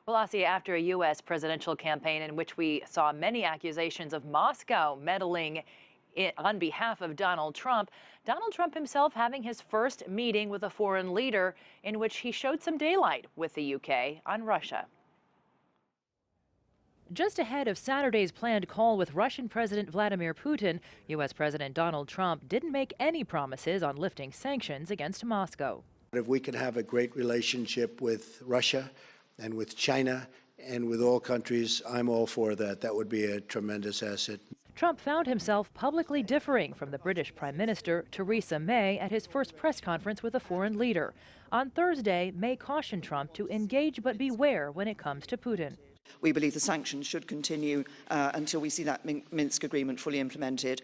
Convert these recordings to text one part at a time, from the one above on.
Well, Asia, after a U.S. presidential campaign in which we saw many accusations of Moscow meddling on behalf of Donald Trump himself having his first meeting with a foreign leader in which he showed some daylight with the UK on Russia. Just ahead of Saturday's planned call with Russian President Vladimir Putin, U.S. President Donald Trump didn't make any promises on lifting sanctions against Moscow. If we can have a great relationship with Russia and with China and with all countries, I'm all for that. That would be a tremendous asset. Trump found himself publicly differing from the British Prime Minister Theresa May at his first press conference with a foreign leader. On Thursday, May cautioned Trump to engage but beware when it comes to Putin. We believe the sanctions should continue until we see that Minsk agreement fully implemented.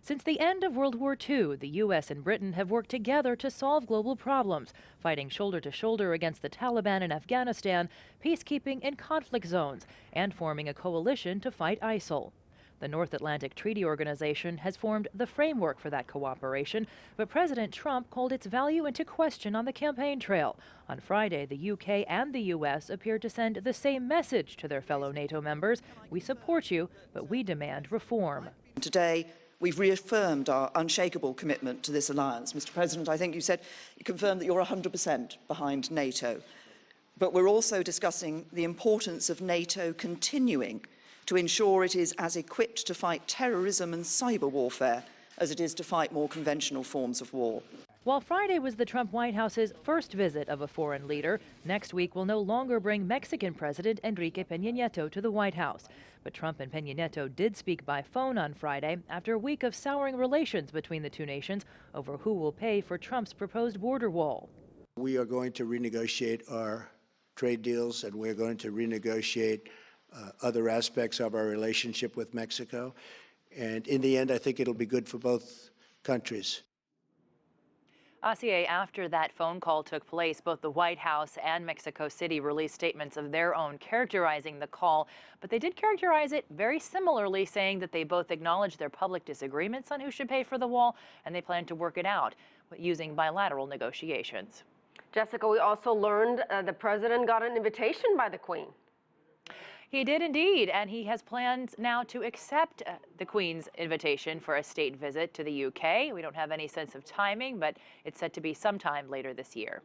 Since the end of World War II, the U.S. and Britain have worked together to solve global problems, fighting shoulder to shoulder against the Taliban in Afghanistan, peacekeeping in conflict zones, and forming a coalition to fight ISIL. The North Atlantic Treaty Organization has formed the framework for that cooperation, but President Trump called its value into question on the campaign trail. On Friday, the UK and the US appeared to send the same message to their fellow NATO members: we support you, but we demand reform. Today, we've reaffirmed our unshakable commitment to this alliance. Mr. President, I think you confirmed that you're 100% behind NATO. But we're also discussing the importance of NATO continuing to ensure it is as equipped to fight terrorism and cyber warfare as it is to fight more conventional forms of war. While Friday was the Trump White House's first visit of a foreign leader, next week will no longer bring Mexican President Enrique Peña Nieto to the White House. But Trump and Peña Nieto did speak by phone on Friday after a week of souring relations between the two nations over who will pay for Trump's proposed border wall. We are going to renegotiate our trade deals, and we're going to renegotiate other aspects of our relationship with Mexico. And in the end, I think it'll be good for both countries. Asia, after that phone call took place, both the White House and Mexico City released statements of their own characterizing the call, but they did characterize it very similarly, saying that they both acknowledged their public disagreements on who should pay for the wall, and they plan to work it out using bilateral negotiations. Jessica, we also learned the president got an invitation by the Queen. He did indeed, and he has plans now to accept the Queen's invitation for a state visit to the UK. We don't have any sense of timing, but it's set to be sometime later this year.